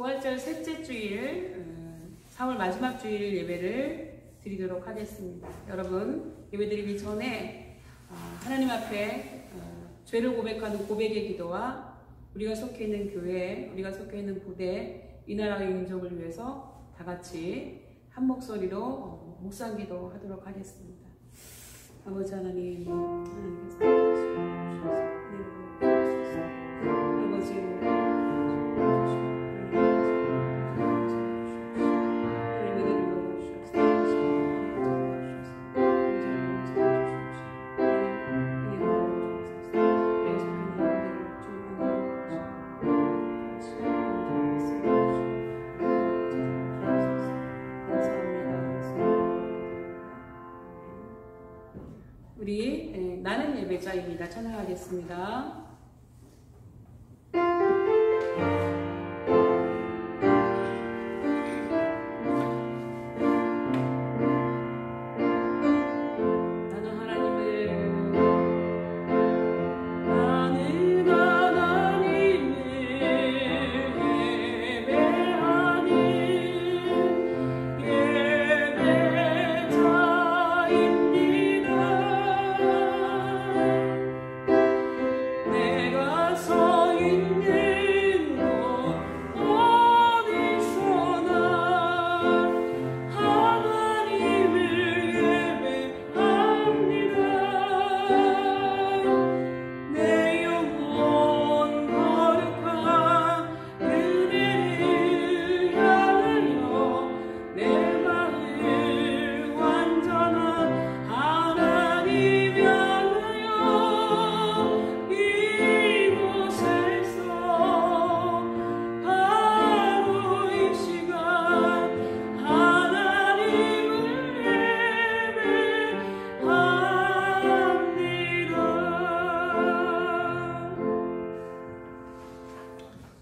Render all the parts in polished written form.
부활절 셋째 주일, 4월 마지막 주일 예배를 드리도록 하겠습니다. 여러분, 예배 드리기 전에 하나님 앞에 죄를 고백하는 고백의 기도와 우리가 속해 있는 교회, 우리가 속해 있는 부대, 이 나라의 민족을 위해서 다 같이 한 목소리로 묵상 기도하도록 하겠습니다. 아버지 하나님, 우리 나는 예배자입니다. 찬양하겠습니다.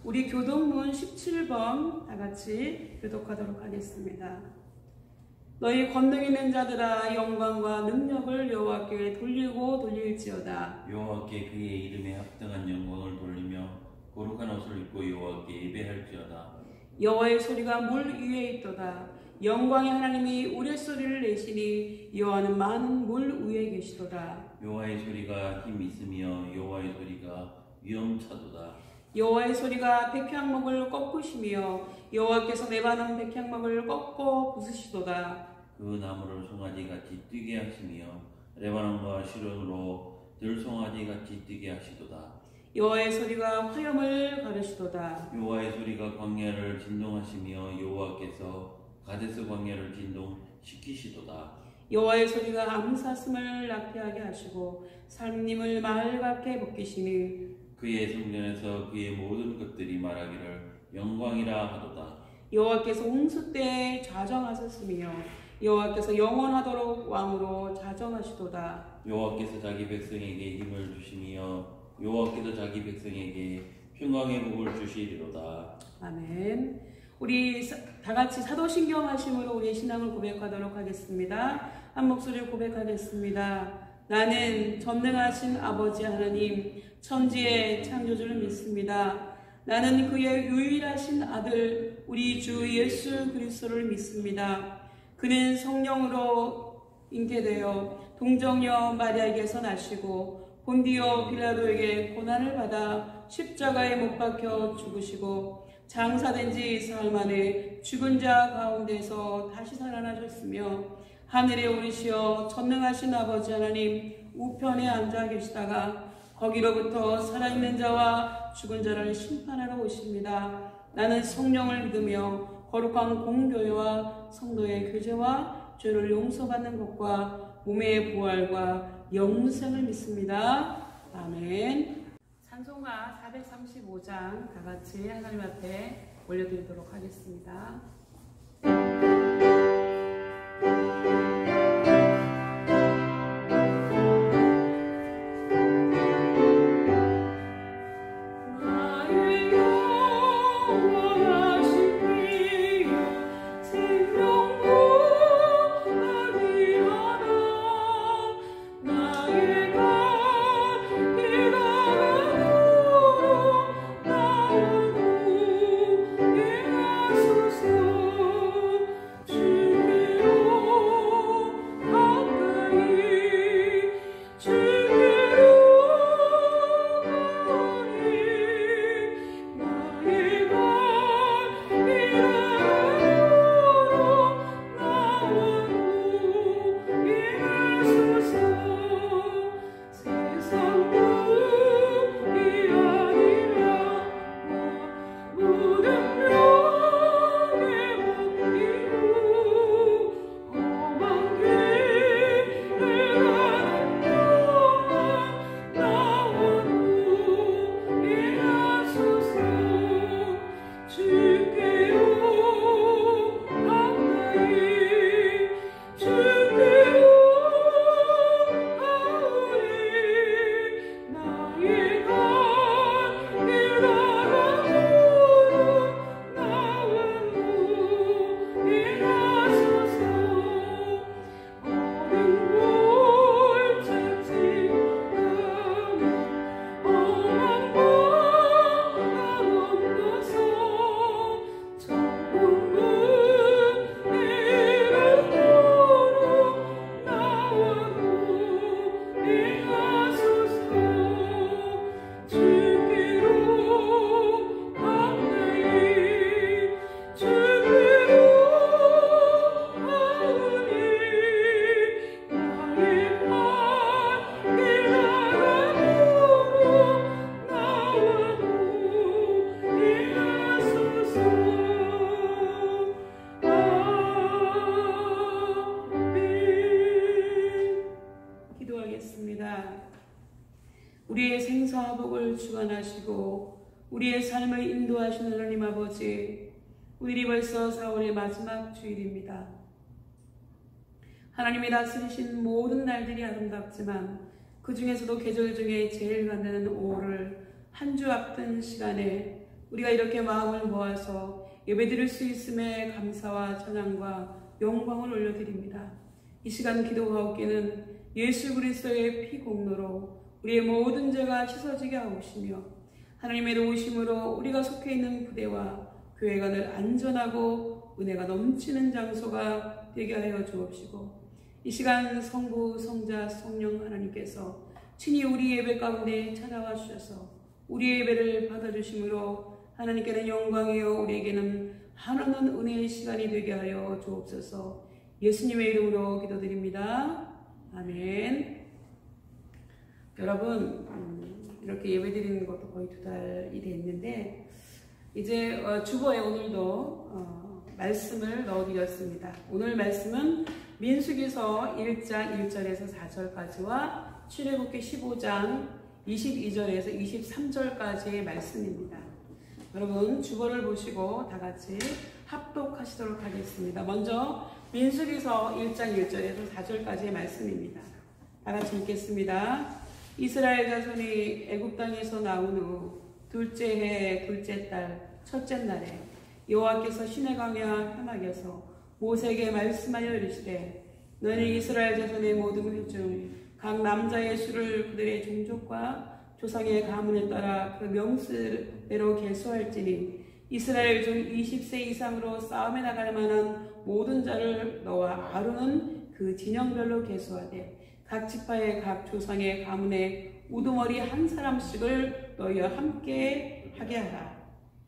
우리 교동문 17번 다 같이 교독하도록 하겠습니다. 너희 권능 있는 자들아, 영광과 능력을 여호와께 돌리고 돌릴지어다. 여호와께 그의 이름에 합당한 영광을 돌리며 거룩한 옷을 입고 여호와께 예배할지어다. 여호와의 소리가 물 위에 있도다. 영광의 하나님이 우레소리를 내시니 여호와는 많은 물 위에 계시도다. 여호와의 소리가 힘 있으며 여호와의 소리가 위엄차도다. 여호와의 소리가 백향목을 꺾으시며 여호와께서 레바논 백향목을 꺾어 부수시도다. 그 나무를 송아지같이 뛰게 하시며 레바논과 시론으로 들송아지같이 뛰게 하시도다. 여호와의 소리가 화염을 가르시도다. 여호와의 소리가 광야를 진동하시며 여호와께서 가데스 광야를 진동시키시도다. 여호와의 소리가 암사슴을 낙태하게 하시고 살림을 맑게 벗기시니 그의 성전에서 그의 모든 것들이 말하기를 영광이라 하도다. 여호와께서 홍수 때에 좌정하셨으며 여호와께서 영원하도록 왕으로 자정하시도다. 여호와께서 자기 백성에게 힘을 주시며 여호와께서 자기 백성에게 평강의 복을 주시리로다. 아멘. 우리 다 같이 사도신경 하심으로 우리의 신앙을 고백하도록 하겠습니다. 한 목소리를 고백하겠습니다. 나는 전능하신 아버지 하나님, 천지의 창조주를 믿습니다. 나는 그의 유일하신 아들 우리 주 예수 그리스도를 믿습니다. 그는 성령으로 잉태되어 동정녀 마리아에게서 나시고 본디오 빌라도에게 고난을 받아 십자가에 못 박혀 죽으시고 장사된 지 사흘 만에 죽은 자 가운데서 다시 살아나셨으며 하늘에 오르시어 전능하신 아버지 하나님 우편에 앉아 계시다가 거기로부터 살아있는 자와 죽은 자를 심판하러 오십니다. 나는 성령을 믿으며 거룩한 공교회와 성도의 교제와 죄를 용서받는 것과 몸의 부활과 영생을 믿습니다. 아멘. 찬송가 435장 다 같이 하나님 앞에 올려드리도록 하겠습니다. Yeah. 보시고 우리의 삶을 인도하시는 하나님 아버지, 오늘이 벌써 4월의 마지막 주일입니다. 하나님이 다스리신 모든 날들이 아름답지만 그 중에서도 계절 중에 제일 간다는 5월을 한 주 앞둔 시간에 우리가 이렇게 마음을 모아서 예배드릴 수 있음에 감사와 찬양과 영광을 올려드립니다. 이 시간 기도하옵기는 예수 그리스도의 피 공로로 우리의 모든 죄가 씻어지게 하옵시며 하나님의 도우심으로 우리가 속해 있는 부대와 교회가 늘 안전하고 은혜가 넘치는 장소가 되게 하여 주옵시고 이 시간 성부, 성자, 성령 하나님께서 친히 우리 예배 가운데 찾아와 주셔서 우리의 예배를 받아주심으로 하나님께는 영광이요 우리에게는 한없는 은혜의 시간이 되게 하여 주옵소서. 예수님의 이름으로 기도드립니다. 아멘. 여러분, 이렇게 예배드리는 것도 거의 2달이 됐는데 이제 주보에 오늘도 말씀을 넣어드렸습니다. 오늘 말씀은 민수기서 1장 1절에서 4절까지와 출애굽기 15장 22절에서 23절까지의 말씀입니다. 여러분 주보를 보시고 다 같이 합독하시도록 하겠습니다. 먼저 민수기서 1장 1절에서 4절까지의 말씀입니다. 다 같이 읽겠습니다. 이스라엘 자손이 애굽 땅에서 나온 후 둘째 해 둘째 달 첫째 날에 여호와께서 시내 광야 사막에서 모세에게 말씀하여 이르시되 너는 이스라엘 자손의 모든 회 중 각 남자의 수를 그들의 종족과 조상의 가문에 따라 그 명수대로 계수할지니 이스라엘 중 20세 이상으로 싸움에 나갈 만한 모든 자를 너와 아론은 그 진영별로 계수하되 각 지파의 각 조상의 가문에 우두머리 한 사람씩을 너희와 함께 하게 하라.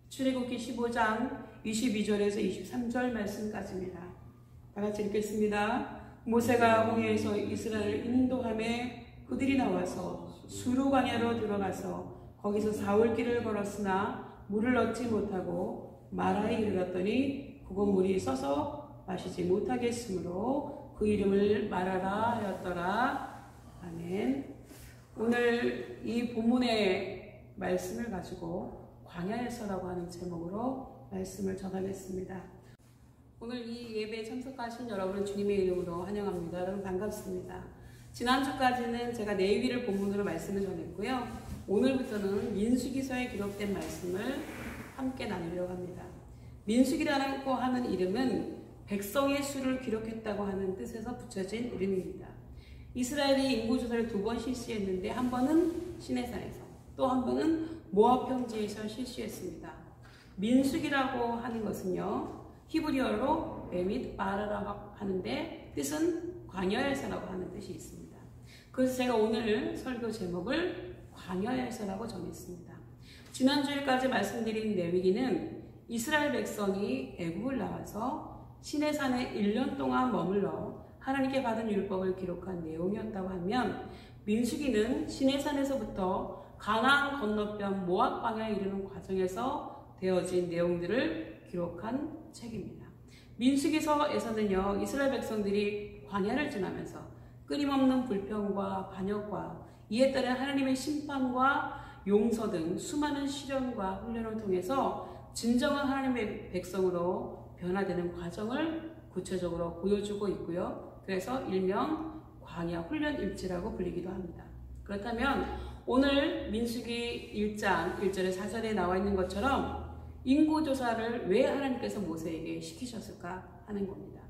출애굽기 15장 22절에서 23절 말씀까지입니다. 다 같이 읽겠습니다. 모세가 홍해에서 이스라엘을 인도하며 그들이 나와서 수르 광야로 들어가서 거기서 사흘길을 걸었으나 물을 얻지 못하고 마라에 이르렀더니 그곳 물이 써서 마시지 못하겠으므로 그 이름을 마라라 하였더라. 아멘. 오늘 이 본문의 말씀을 가지고 광야에서라고 하는 제목으로 말씀을 전하겠습니다. 오늘 이 예배에 참석하신 여러분을 주님의 이름으로 환영합니다. 여러분 반갑습니다. 지난주까지는 제가 레위기를 본문으로 말씀을 전했고요. 오늘부터는 민수기서에 기록된 말씀을 함께 나누려고 합니다. 민수기라고 하는 이름은 백성의 수를 기록했다고 하는 뜻에서 붙여진 이름입니다. 이스라엘이 인구조사를 2번 실시했는데 한 번은 시내산에서 또 한 번은 모압 평지에서 실시했습니다. 민수기라고 하는 것은요. 히브리어로 베밋 바라라고 하는데 뜻은 광야에서라고 하는 뜻이 있습니다. 그래서 제가 오늘 설교 제목을 광야에서라고 정했습니다. 지난주일까지 말씀드린 레위기는 이스라엘 백성이 애굽을 나와서 시내산에 1년 동안 머물러 하나님께 받은 율법을 기록한 내용이었다고 하면 민수기는 시내산에서부터 가나안 건너편 모압 광야에 이르는 과정에서 되어진 내용들을 기록한 책입니다. 민수기서에서는요, 이스라엘 백성들이 광야를 지나면서 끊임없는 불평과 반역과 이에 따른 하나님의 심판과 용서 등 수많은 시련과 훈련을 통해서 진정한 하나님의 백성으로 변화되는 과정을 구체적으로 보여주고 있고요. 그래서 일명 광야 훈련 일지라고 불리기도 합니다. 그렇다면 오늘 민수기 1장 1절에 4절에 나와 있는 것처럼 인구조사를 왜 하나님께서 모세에게 시키셨을까 하는 겁니다.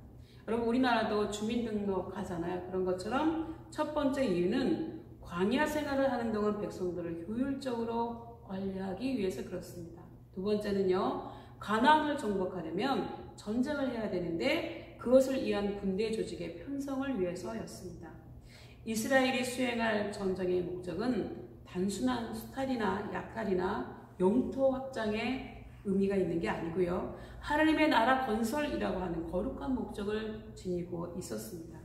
여러분 우리나라도 주민등록 하잖아요. 그런 것처럼 첫 번째 이유는 광야 생활을 하는 동안 백성들을 효율적으로 관리하기 위해서 그렇습니다. 두 번째는요. 가나안을 정복하려면 전쟁을 해야 되는데 그것을 위한 군대 조직의 편성을 위해서였습니다. 이스라엘이 수행할 전쟁의 목적은 단순한 수탈이나 약탈이나 영토 확장에 의미가 있는 게 아니고요. 하나님의 나라 건설이라고 하는 거룩한 목적을 지니고 있었습니다.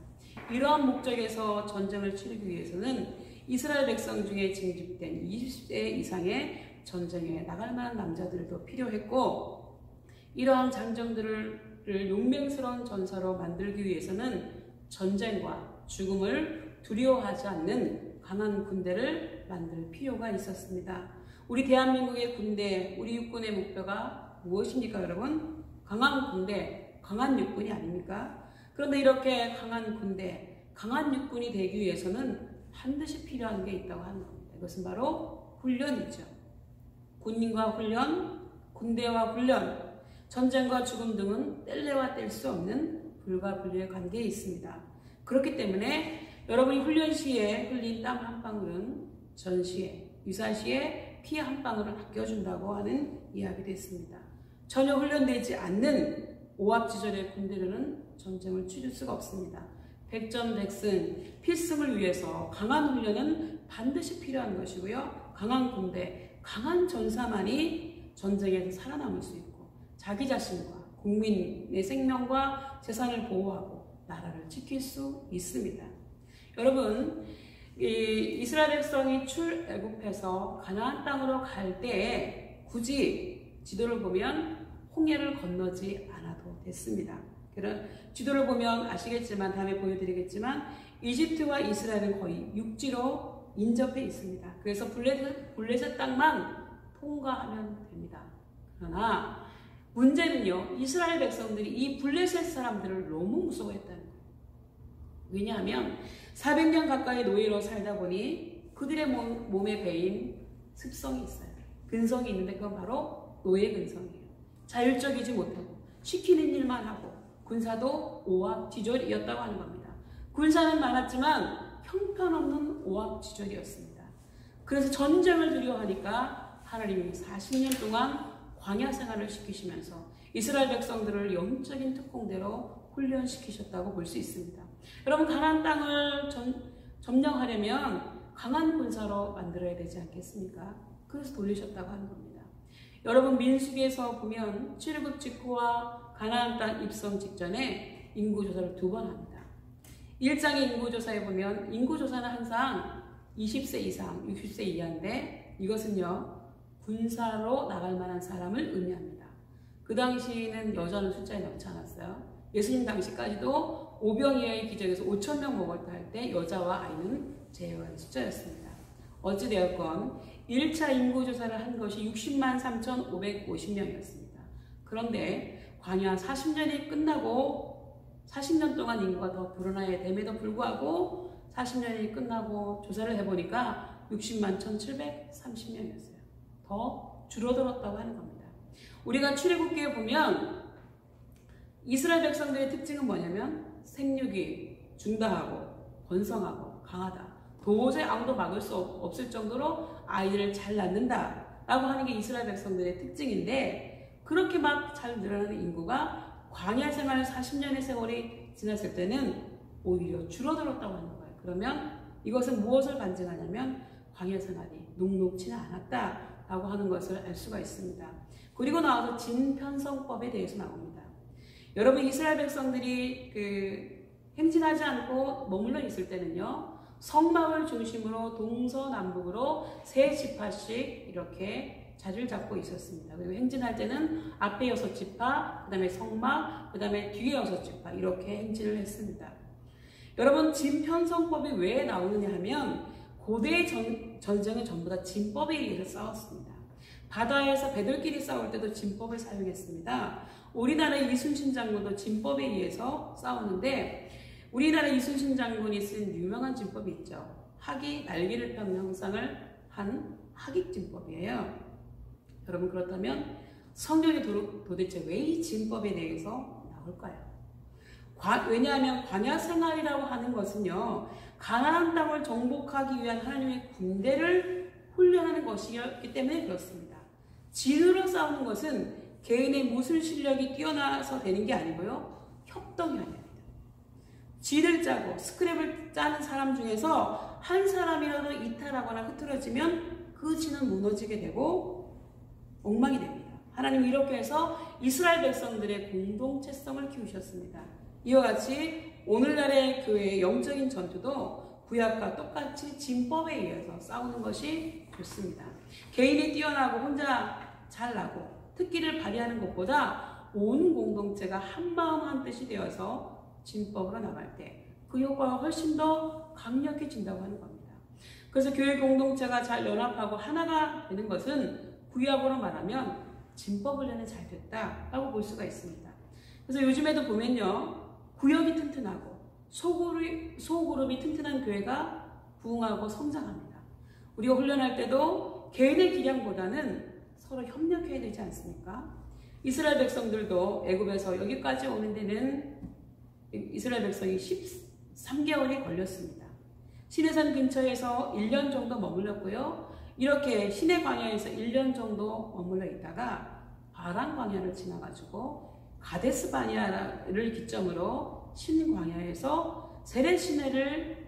이러한 목적에서 전쟁을 치르기 위해서는 이스라엘 백성 중에 징집된 20세 이상의 전쟁에 나갈 만한 남자들도 필요했고 이러한 장정들을 용맹스러운 전사로 만들기 위해서는 전쟁과 죽음을 두려워하지 않는 강한 군대를 만들 필요가 있었습니다. 우리 대한민국의 군대, 우리 육군의 목표가 무엇입니까, 여러분? 강한 군대, 강한 육군이 아닙니까? 그런데 이렇게 강한 군대, 강한 육군이 되기 위해서는 반드시 필요한 게 있다고 하는 겁니다. 이것은 바로 훈련이죠. 군인과 훈련, 군대와 훈련, 전쟁과 죽음 등은 뗄래야 뗄 수 없는 불가분리의 관계에 있습니다. 그렇기 때문에 여러분이 훈련 시에 흘린 땀 한 방울은 전시에, 유사시에 피 한 방울을 아껴준다고 하는 이야기도 있습니다. 전혀 훈련되지 않는 오합지졸의 군대로는 전쟁을 치를 수가 없습니다. 백전백승, 필승을 위해서 강한 훈련은 반드시 필요한 것이고요. 강한 군대, 강한 전사만이 전쟁에서 살아남을 수 있고 자기 자신과 국민의 생명과 재산을 보호하고 나라를 지킬 수 있습니다. 여러분, 이스라엘 백성이 출애굽해서 가나안 땅으로 갈 때에 굳이 지도를 보면 홍해를 건너지 않아도 됐습니다. 그런 지도를 보면 아시겠지만 다음에 보여드리겠지만 이집트와 이스라엘은 거의 육지로 인접해 있습니다. 그래서 블레셋 땅만 통과하면 됩니다. 그러나 문제는요, 이스라엘 백성들이 이 블레셋 사람들을 너무 무서워했다는 거예요. 왜냐하면 400년 가까이 노예로 살다 보니 그들의 몸에 배인 습성이 있어요. 근성이 있는데 그건 바로 노예 근성이에요. 자율적이지 못하고 시키는 일만 하고 군사도 오합지졸이었다고 하는 겁니다. 군사는 많았지만 형편없는 오합지졸이었습니다. 그래서 전쟁을 두려워하니까 하나님이 40년 동안 광야 생활을 시키시면서 이스라엘 백성들을 영적인 특공대로 훈련시키셨다고 볼 수 있습니다. 여러분, 가나안 땅을 점령하려면 강한 군사로 만들어야 되지 않겠습니까? 그래서 돌리셨다고 하는 겁니다. 여러분, 민수기에서 보면 출애굽 직후와 가나안 땅 입성 직전에 인구조사를 2번 합니다. 1장의 인구조사에 보면 인구조사는 항상 20세 이상, 60세 이하인데 이것은요, 군사로 나갈 만한 사람을 의미합니다. 그 당시에는 여자는 숫자에 넣지 않았어요. 예수님 당시까지도 오병 이하의 기적에서 5,000명 먹었다 할 때 여자와 아이는 제외한 숫자였습니다. 어찌되었건 1차 인구조사를 한 것이 60만 3,550명이었습니다. 그런데 광야 40년이 끝나고 40년 동안 인구가 더 불어나야 됨에도 불구하고 40년이 끝나고 조사를 해보니까 60만 1,730명이었어요. 더 줄어들었다고 하는 겁니다. 우리가 출애굽기에 보면 이스라엘 백성들의 특징은 뭐냐면 생육이 중다하고 번성하고 강하다. 도저히 아무도 막을 수 없을 정도로 아이들을 잘 낳는다 라고 하는 게 이스라엘 백성들의 특징인데 그렇게 막 잘 늘어나는 인구가 광야 생활 40년의 세월이 지났을 때는 오히려 줄어들었다고 하는 거예요. 그러면 이것은 무엇을 반증하냐면 광야 생활이 녹록치는 않았다라고 하는 것을 알 수가 있습니다. 그리고 나와서 진편성법에 대해서 나옵니다. 여러분, 이스라엘 백성들이 행진하지 않고 머물러 있을 때는요, 성막을 중심으로 동서남북으로 3지파씩 이렇게 자리를 잡고 있었습니다. 그리고 행진할 때는 앞에 6지파, 그 다음에 성막, 그 다음에 뒤에 6지파 이렇게 행진을 했습니다. 여러분, 진편성법이 왜 나오느냐 하면 고대의 전쟁은 전부 다 진법에 의해서 싸웠습니다. 바다에서 배들끼리 싸울 때도 진법을 사용했습니다. 우리나라의 이순신 장군도 진법에 의해서 싸웠는데 우리나라 이순신 장군이 쓴 유명한 진법이 있죠. 학이 날개를 편 형상을 한 학익진법이에요. 여러분, 그렇다면 성경이 도대체 왜 이 진법에 대해서 나올까요? 왜냐하면 광야 생활이라고 하는 것은요, 가나안 땅을 정복하기 위한 하나님의 군대를 훈련하는 것이었기 때문에 그렇습니다. 진으로 싸우는 것은 개인의 무술 실력이 뛰어나서 되는 게 아니고요, 협동이 아닙니다. 진을 짜고 스크랩을 짜는 사람 중에서 한 사람이라도 이탈하거나 흐트러지면 그 진은 무너지게 되고 엉망이 됩니다. 하나님은 이렇게 해서 이스라엘 백성들의 공동체성을 키우셨습니다. 이와 같이 오늘날의 교회의 영적인 전투도 구약과 똑같이 진법에 의해서 싸우는 것이 좋습니다. 개인이 뛰어나고 혼자 잘나고 특기를 발휘하는 것보다 온 공동체가 한마음 한뜻이 되어서 진법으로 나갈 때 그 효과가 훨씬 더 강력해진다고 하는 겁니다. 그래서 교회 공동체가 잘 연합하고 하나가 되는 것은 구약으로 말하면 진법 훈련이 잘 됐다라고 볼 수가 있습니다. 그래서 요즘에도 보면요, 구역이 튼튼하고 소그룹이 튼튼한 교회가 부흥하고 성장합니다. 우리가 훈련할 때도 개인의 기량보다는 서로 협력해야 되지 않습니까? 이스라엘 백성들도 애굽에서 여기까지 오는 데는 이스라엘 백성이 13개월이 걸렸습니다. 시내산 근처에서 1년 정도 머물렀고요. 이렇게 시내 광야에서 1년 정도 머물러 있다가 바란 광야를 지나가지고 가데스 바네아를 기점으로 신 광야에서 세렛 시내를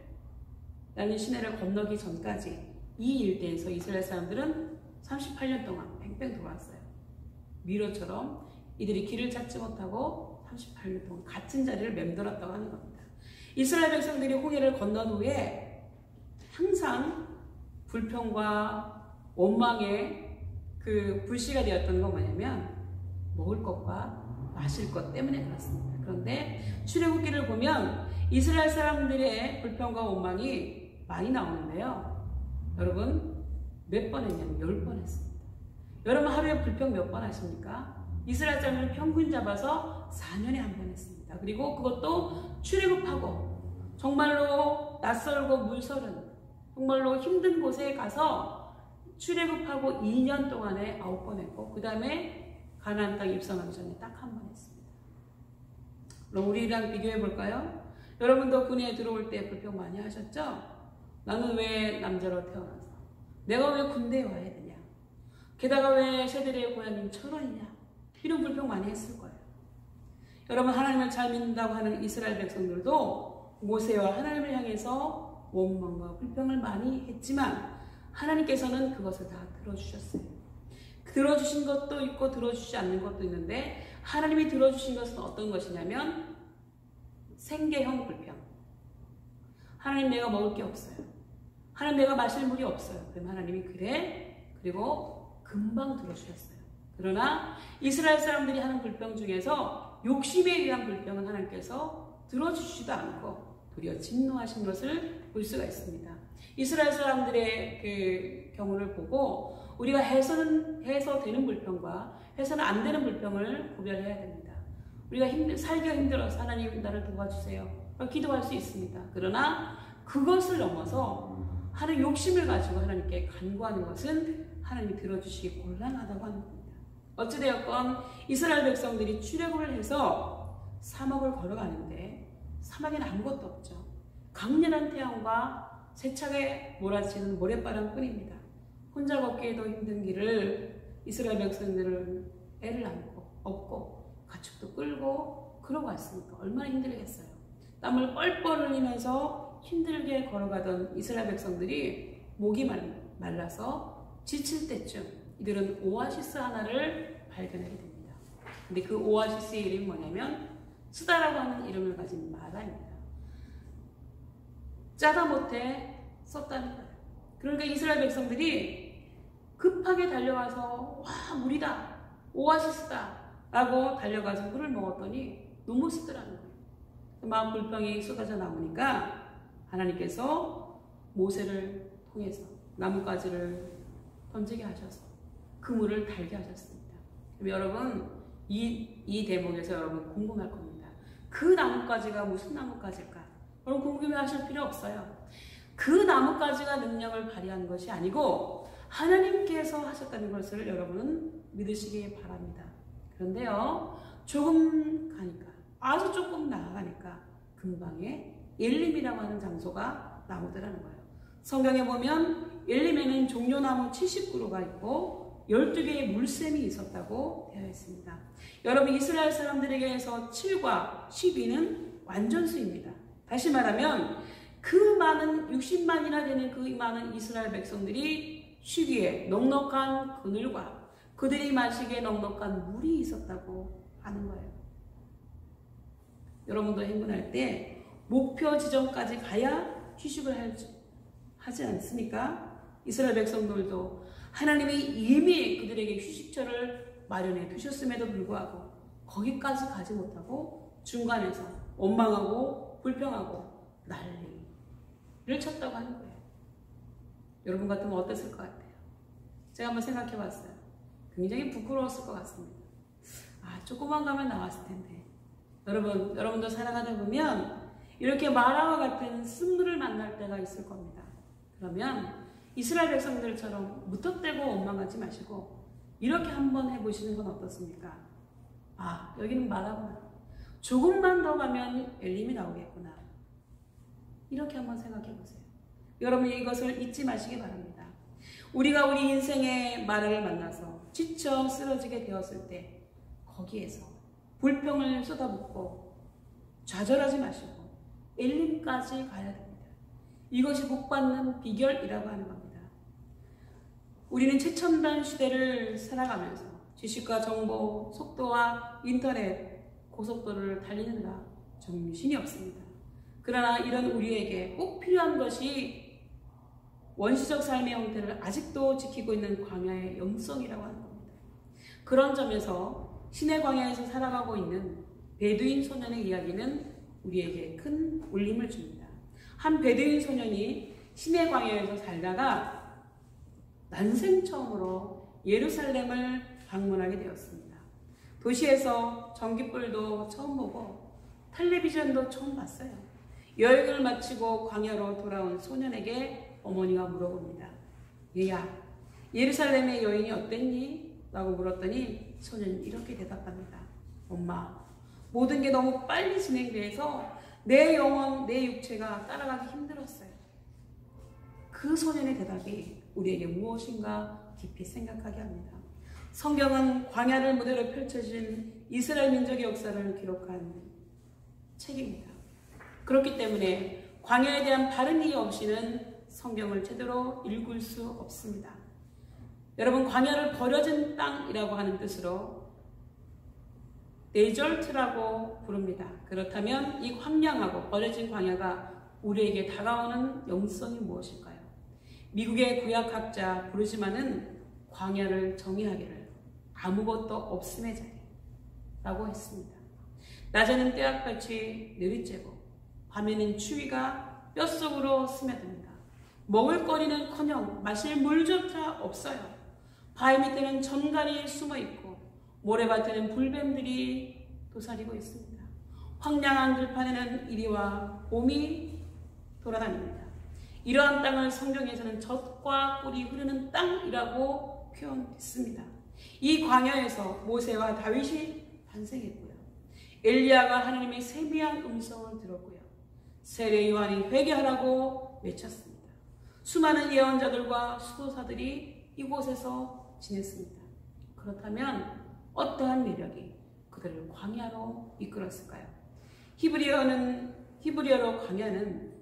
건너기 전까지 이 일대에서 이스라엘 사람들은 38년 동안 뺑뺑 돌았어요. 미로처럼 이들이 길을 찾지 못하고 38년 동안 같은 자리를 맴돌았다고 하는 겁니다. 이스라엘 백성들이 홍해를 건넌 후에 항상 불평과 원망의 그 불씨가 되었던 건 뭐냐면 먹을 것과 마실 것 때문에 그렇습니다. 그런데 출애굽기를 보면 이스라엘 사람들의 불평과 원망이 많이 나오는데요. 여러분 몇 번 했냐면 10번 했습니다. 여러분 하루에 불평 몇 번 하십니까? 이스라엘 사람들을 평균 잡아서 4년에 한 번 했습니다. 그리고 그것도 출애굽하고 정말로 낯설고 물설은 정말로 힘든 곳에 가서 출애굽하고 2년 동안에 9번 했고 그 다음에 가나안 땅 입성하기 전에 딱 한 번 했습니다. 그럼 우리랑 비교해 볼까요? 여러분도 군에 들어올 때 불평 많이 하셨죠? 나는 왜 남자로 태어나서 내가 왜 군대에 와야 되냐? 게다가 왜 새들의 고향인 철원이냐? 이런 불평 많이 했을 거예요. 여러분 하나님을 잘 믿는다고 하는 이스라엘 백성들도 모세와 하나님을 향해서 원망과 불평을 많이 했지만 하나님께서는 그것을 다 들어주셨어요. 들어주신 것도 있고 들어주시지 않는 것도 있는데 하나님이 들어주신 것은 어떤 것이냐면 생계형 불평. 하나님 내가 먹을 게 없어요. 하나님 내가 마실 물이 없어요. 그럼 하나님이 그래? 그리고 금방 들어주셨어요. 그러나 이스라엘 사람들이 하는 불평 중에서 욕심에 의한 불평은 하나님께서 들어주시지도 않고 도리어 진노하신 것을 볼 수가 있습니다. 이스라엘 사람들의 그 경우를 보고 우리가 해서 되는 불평과 해서는 안 되는 불평을 구별해야 됩니다. 우리가 살기가 힘들어서 하나님 나를 도와주세요. 기도할 수 있습니다. 그러나 그것을 넘어서 하는 욕심을 가지고 하나님께 간구하는 것은 하나님이 들어주시기 곤란하다고 하는 겁니다. 어찌되었건 이스라엘 백성들이 출애굽을 해서 사막을 걸어가는데 사막에는 아무것도 없죠. 강렬한 태양과 세차게 몰아치는 모래바람 뿐입니다. 혼자 걷기에도 힘든 길을 이스라엘 백성들은 애를 안고 업고 가축도 끌고 그러고 왔으니까 얼마나 힘들겠어요. 땀을 뻘뻘 흘리면서 힘들게 걸어가던 이스라엘 백성들이 목이 말라서 지칠 때쯤 이들은 오아시스 하나를 발견하게 됩니다. 근데 그 오아시스의 이름이 뭐냐면 쓰다라고 하는 이름을 가진 마라입니다. 짜다 못해 썼다는 거예요. 그러니까 이스라엘 백성들이 급하게 달려가서 와 물이다 오아시스다 라고 달려가서 물을 먹었더니 너무 쓰더라는 거예요. 마음 불평이 쏟아져 나오니까 하나님께서 모세를 통해서 나뭇가지를 던지게 하셔서 그 물을 달게 하셨습니다. 그럼 여러분 이 대목에서 여러분 궁금할 겁니다. 그 나뭇가지가 무슨 나뭇가지일까? 여러분 궁금해하실 필요 없어요. 그 나뭇가지가 능력을 발휘한 것이 아니고 하나님께서 하셨다는 것을 여러분은 믿으시기 바랍니다. 그런데요 조금 가니까 아주 조금 나아가니까 근방에 엘림이라고 하는 장소가 나오더라는 거예요. 성경에 보면 엘림에는 종려나무 70그루가 있고 12개의 물샘이 있었다고 되어 있습니다. 여러분 이스라엘 사람들에게서 7과 12는 완전수입니다. 다시 말하면 그 많은 60만이나 되는 그 많은 이스라엘 백성들이 쉬기에 넉넉한 그늘과 그들이 마시기에 넉넉한 물이 있었다고 하는 거예요. 여러분도 행군할 때 목표 지점까지 가야 휴식을 하지 않습니까? 이스라엘 백성들도 하나님이 이미 그들에게 휴식처를 마련해 두셨음에도 불구하고 거기까지 가지 못하고 중간에서 원망하고 불평하고 난리를 쳤다고 하는 거예요. 여러분 같으면 어땠을 것 같아요? 제가 한번 생각해 봤어요. 굉장히 부끄러웠을 것 같습니다. 조금만 가면 나왔을 텐데. 여러분도 살아가다 보면 이렇게 마라와 같은 쓴물을 만날 때가 있을 겁니다. 그러면 이스라엘 백성들처럼 무턱대고 원망하지 마시고 이렇게 한번 해보시는 건 어떻습니까? 여기는 마라구나. 조금만 더 가면 엘림이 나오겠구나. 이렇게 한번 생각해 보세요. 여러분 이것을 잊지 마시기 바랍니다. 우리가 우리 인생의 마라를 만나서 지쳐 쓰러지게 되었을 때 거기에서 불평을 쏟아붓고 좌절하지 마시고 엘림까지 가야 됩니다. 이것이 복받는 비결이라고 하는 겁니다. 우리는 최첨단 시대를 살아가면서 지식과 정보, 속도와 인터넷, 고속도로를 달리는가 정신이 없습니다. 그러나 이런 우리에게 꼭 필요한 것이 원시적 삶의 형태를 아직도 지키고 있는 광야의 영성이라고 하는 겁니다. 그런 점에서 신의 광야에서 살아가고 있는 베두인 소년의 이야기는 우리에게 큰 울림을 줍니다. 한 베두인 소년이 신의 광야에서 살다가 난생 처음으로 예루살렘을 방문하게 되었습니다. 도시에서 전깃불도 처음 보고 텔레비전도 처음 봤어요. 여행을 마치고 광야로 돌아온 소년에게 어머니가 물어봅니다. 얘야, 예루살렘의 여인이 어땠니? 라고 물었더니 소년이 이렇게 대답합니다. 엄마, 모든 게 너무 빨리 진행돼서 내 영혼, 내 육체가 따라가기 힘들었어요. 그 소년의 대답이 우리에게 무엇인가 깊이 생각하게 합니다. 성경은 광야를 무대로 펼쳐진 이스라엘 민족의 역사를 기록한 책입니다. 그렇기 때문에 광야에 대한 바른 이해 없이는 성경을 제대로 읽을 수 없습니다. 여러분, 광야를 버려진 땅이라고 하는 뜻으로 데절트라고 부릅니다. 그렇다면 이 황량하고 버려진 광야가 우리에게 다가오는 영성이 무엇일까요? 미국의 구약학자 브루즈만은 광야를 정의하기를 아무것도 없음의 자리라고 했습니다. 낮에는 떼약볕이 내리쬐고 밤에는 추위가 뼛속으로 스며듭니다. 먹을거리는커녕 마실 물조차 없어요. 바위 밑에는 전갈이 숨어있고 모래밭에는 불뱀들이 도사리고 있습니다. 황량한 들판에는 이리와 곰이 돌아다닙니다. 이러한 땅을 성경에서는 젖과 꿀이 흐르는 땅이라고 표현했습니다. 이 광야에서 모세와 다윗이 탄생했고요. 엘리야가 하나님의 세미한 음성을 들었고요. 세례 요한이 회개하라고 외쳤습니다. 수많은 예언자들과 수도사들이 이곳에서 지냈습니다. 그렇다면 어떠한 매력이 그들을 광야로 이끌었을까요? 히브리어로 광야는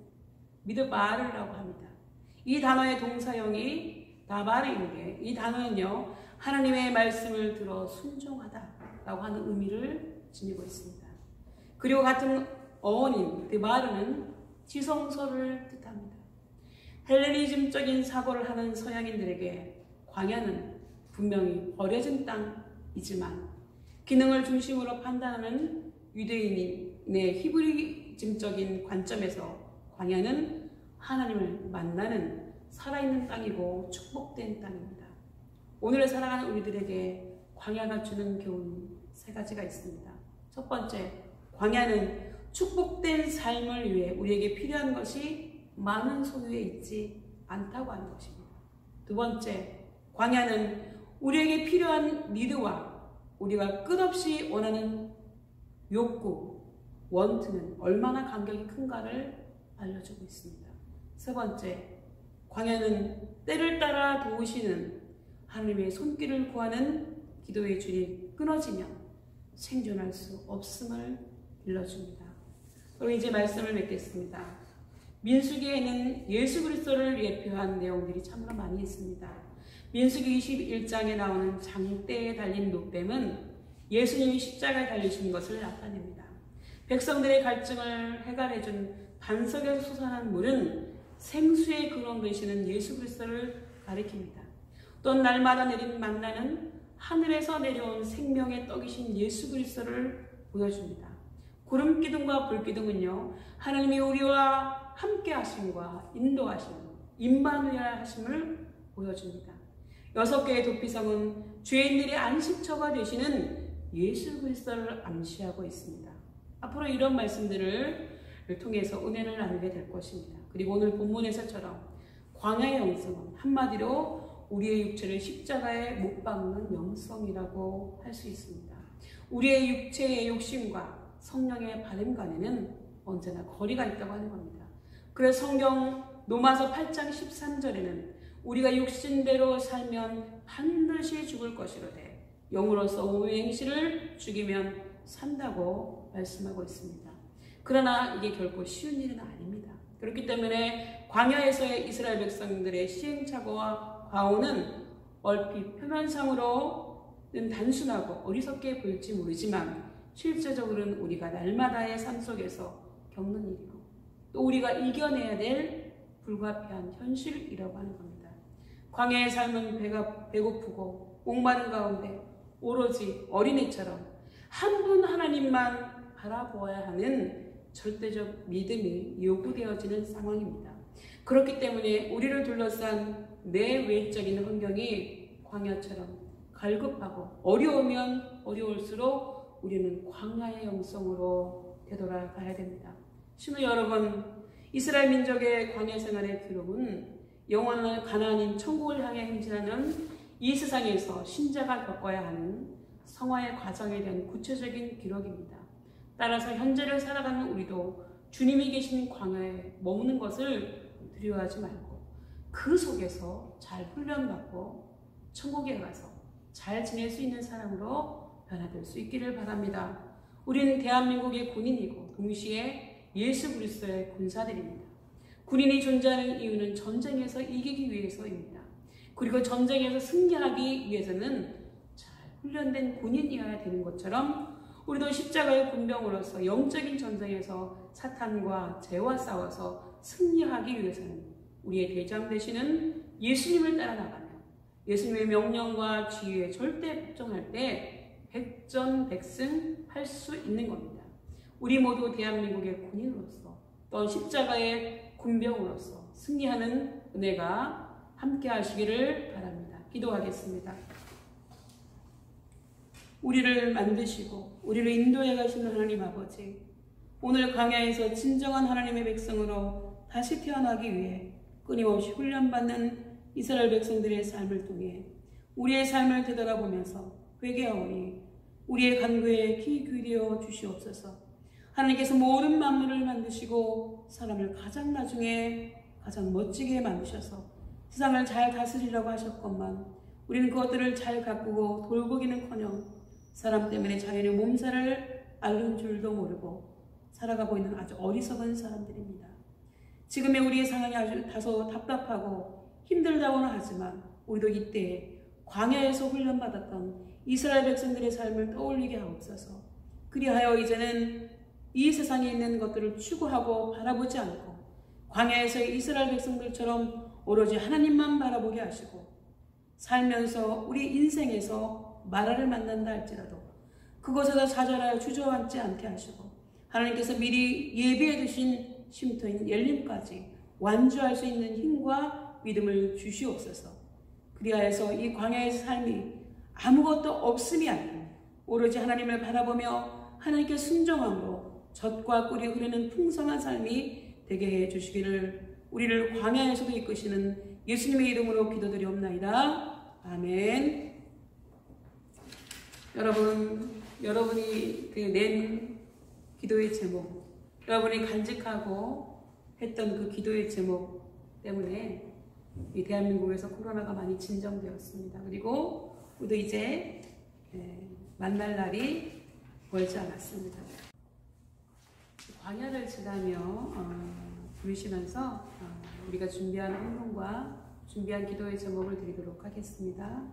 미드바르라고 합니다. 이 단어의 동사형이 다바르인데 이 단어는요, 하나님의 말씀을 들어 순종하다라고 하는 의미를 지니고 있습니다. 그리고 같은 어원인 드바르는 지성소를 뜻합니다. 헬레니즘적인 사고를 하는 서양인들에게 광야는 분명히 버려진 땅이지만 기능을 중심으로 판단하는 유대인의 히브리즘적인 관점에서 광야는 하나님을 만나는 살아있는 땅이고 축복된 땅입니다. 오늘을 살아가는 우리들에게 광야가 주는 교훈 세 가지가 있습니다. 첫 번째, 광야는 축복된 삶을 위해 우리에게 필요한 것이 많은 소유에 있지 않다고 하는 것입니다. 두 번째, 광야는 우리에게 필요한 니드와 우리가 끝없이 원하는 욕구, 원트는 얼마나 간격이 큰가를 알려주고 있습니다. 세 번째, 광야는 때를 따라 도우시는 하나님의 손길을 구하는 기도의 줄이 끊어지면 생존할 수 없음을 일러줍니다. 그럼 이제 말씀을 맺겠습니다. 민수기에는 예수 그리스도를 예표한 내용들이 참으로 많이 있습니다. 민수기 21장에 나오는 장대에 달린 노뱀은 예수님이 십자가에 달리신 것을 나타냅니다. 백성들의 갈증을 해결해준 반석에서 솟아난 물은 생수의 근원 되시는 예수 그리스도를 가리킵니다. 또 날마다 내린 만나는 하늘에서 내려온 생명의 떡이신 예수 그리스도를 보여줍니다. 구름 기둥과 불 기둥은요, 하나님이 우리와 함께 하심과 인도하심, 임마누엘 하심을 보여줍니다. 6개의 도피성은 죄인들의 안식처가 되시는 예수 그리스도를 암시하고 있습니다. 앞으로 이런 말씀들을 통해서 은혜를 나누게 될 것입니다. 그리고 오늘 본문에서처럼 광야의 영성은 한마디로 우리의 육체를 십자가에 못 박는 영성이라고 할 수 있습니다. 우리의 육체의 욕심과 성령의 바램간에는 언제나 거리가 있다고 하는 겁니다. 그래서 성경 로마서 8장 13절에는 우리가 육신대로 살면 반드시 죽을 것이로되 영으로서 우리의 행실을 죽이면 산다고 말씀하고 있습니다. 그러나 이게 결코 쉬운 일은 아닙니다. 그렇기 때문에 광야에서의 이스라엘 백성들의 시행착오와 과오는 얼핏 표면상으로는 단순하고 어리석게 보일지 모르지만 실제적으로는 우리가 날마다의 삶 속에서 겪는 일이고 또 우리가 이겨내야 될 불가피한 현실이라고 하는 겁니다. 광야의 삶은 배가 배고프고 목마른 가운데 오로지 어린애처럼 한 분 하나님만 바라보아야 하는 절대적 믿음이 요구되어지는 상황입니다. 그렇기 때문에 우리를 둘러싼 내외적인 환경이 광야처럼 갈급하고 어려우면 어려울수록 우리는 광야의 영성으로 되돌아가야 됩니다. 신부 여러분, 이스라엘 민족의 광야 생활의 기록은 영원한 가나안인 천국을 향해 행진하는 이 세상에서 신자가 겪어야 하는 성화의 과정에 대한 구체적인 기록입니다. 따라서 현재를 살아가는 우리도 주님이 계신 광야에 머무는 것을 두려워하지 말고 그 속에서 잘 훈련받고 천국에 가서 잘 지낼 수 있는 사람으로 변화될 수 있기를 바랍니다. 우리는 대한민국의 군인이고 동시에 예수 그리스도의 군사들입니다. 군인이 존재하는 이유는 전쟁에서 이기기 위해서입니다. 그리고 전쟁에서 승리하기 위해서는 잘 훈련된 군인이어야 되는 것처럼 우리도 십자가의 군병으로서 영적인 전쟁에서 사탄과 죄와 싸워서 승리하기 위해서는 우리의 대장 되시는 예수님을 따라 나가며 예수님의 명령과 지위에 절대 복종할 때 백전백승할 수 있는 겁니다. 우리 모두 대한민국의 군인으로서 또 십자가의 군병으로서 승리하는 은혜가 함께 하시기를 바랍니다. 기도하겠습니다. 우리를 만드시고 우리를 인도해 가시는 하나님 아버지, 오늘 광야에서 진정한 하나님의 백성으로 다시 태어나기 위해 끊임없이 훈련받는 이스라엘 백성들의 삶을 통해 우리의 삶을 되돌아보면서 회개하오니 우리의 간구에 귀 기울여 주시옵소서. 하나님께서 모든 만물을 만드시고 사람을 가장 나중에 가장 멋지게 만드셔서 세상을 잘 다스리라고 하셨건만 우리는 그것들을 잘 가꾸고 돌보기는커녕 사람 때문에 자연의 몸살을 앓는 줄도 모르고 살아가고 있는 아주 어리석은 사람들입니다. 지금의 우리의 상황이 아주 다소 답답하고 힘들다고는 하지만 우리도 이때 광야에서 훈련받았던 이스라엘 백성들의 삶을 떠올리게 하옵소서. 그리하여 이제는 이 세상에 있는 것들을 추구하고 바라보지 않고 광야에서의 이스라엘 백성들처럼 오로지 하나님만 바라보게 하시고 살면서 우리 인생에서 마라를 만난다 할지라도 그것에서 좌절하여 주저앉지 않게 하시고 하나님께서 미리 예비해 두신 쉼터인 열림까지 완주할 수 있는 힘과 믿음을 주시옵소서. 그리하여서 이 광야의 삶이 아무것도 없음이 아니고 오로지 하나님을 바라보며 하나님께 순종함으로 젖과 꿀이 흐르는 풍성한 삶이 되게 해 주시기를 우리를 광야에서도 이끄시는 예수님의 이름으로 기도드리옵나이다. 아멘. 여러분이 낸 기도의 제목, 여러분이 간직하고 했던 그 기도의 제목 때문에 이 대한민국에서 코로나가 많이 진정되었습니다. 그리고 우리도 이제 만날 날이 멀지 않았습니다. 광야를 지나며 부르시면서 우리가 준비한 헌금과 준비한 기도의 제목을 드리도록 하겠습니다.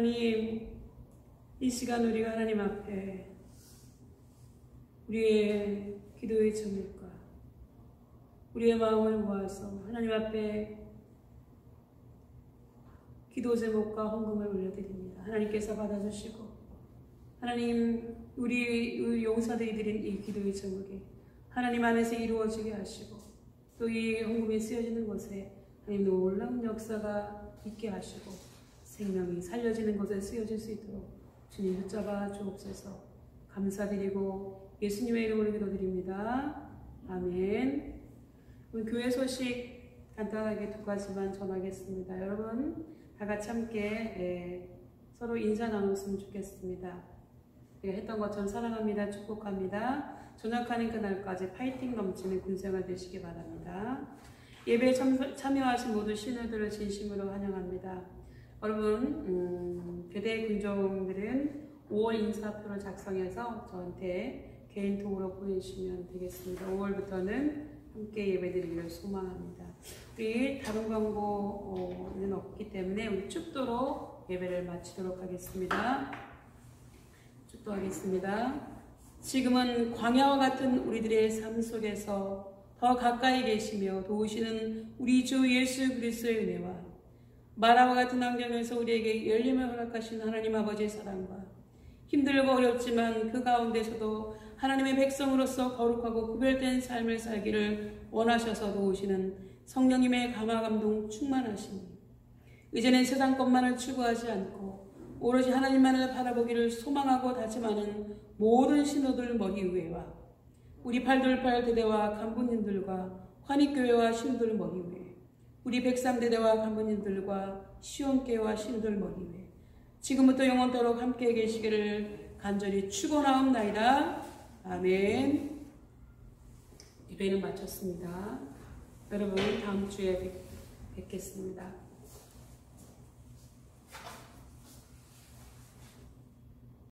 하나님, 이 시간 우리가 하나님 앞에 우리의 기도의 제목과 우리의 마음을 모아서 하나님 앞에 기도 제목과 헌금을 올려드립니다. 하나님께서 받아주시고, 하나님, 우리 용사들이 드린 이 기도의 제목이 하나님 안에서 이루어지게 하시고, 또 이 헌금이 쓰여지는 곳에 하나님 놀라운 역사가 있게 하시고, 생명이 살려지는 곳에 쓰여질 수 있도록 주님 붙잡아 주옵소서. 감사드리고 예수님의 이름으로 기도드립니다. 아멘. 오늘 교회 소식 간단하게 2가지만 전하겠습니다. 여러분 다 같이 함께 서로 인사 나눴으면 좋겠습니다. 우리가 했던 것처럼 사랑합니다, 축복합니다. 전역하는 그날까지 파이팅 넘치는 군생활 되시기 바랍니다. 예배에 참여하신 모든 신우들을 진심으로 환영합니다. 여러분, 교대 군종들은 5월 인사표를 작성해서 저한테 개인톡으로 보내주시면 되겠습니다. 5월부터는 함께 예배드리기를 소망합니다. 우리 다른 광고는 없기 때문에 우리 축도로 예배를 마치도록 하겠습니다. 축도하겠습니다. 지금은 광야와 같은 우리들의 삶 속에서 더 가까이 계시며 도우시는 우리 주 예수 그리스도의 은혜와 마라와 같은 환경에서 우리에게 열림을 허락하신 하나님 아버지의 사랑과 힘들고 어렵지만 그 가운데서도 하나님의 백성으로서 거룩하고 구별된 삶을 살기를 원하셔서 도우시는 성령님의 감화 감동 충만하시니 이제는 세상 것만을 추구하지 않고 오로지 하나님만을 바라보기를 소망하고 다짐하는 모든 신도들 머리 위에와 우리 828 대대와 간부님들과 환익교회와 신도들 머리 위에 우리 103대대와 간부님들과 시온교회와 신도들 머리 위에 지금부터 영원토록 함께 계시기를 간절히 축원하옵나이다. 아멘. 예배는 마쳤습니다. 여러분 다음 주에 뵙겠습니다.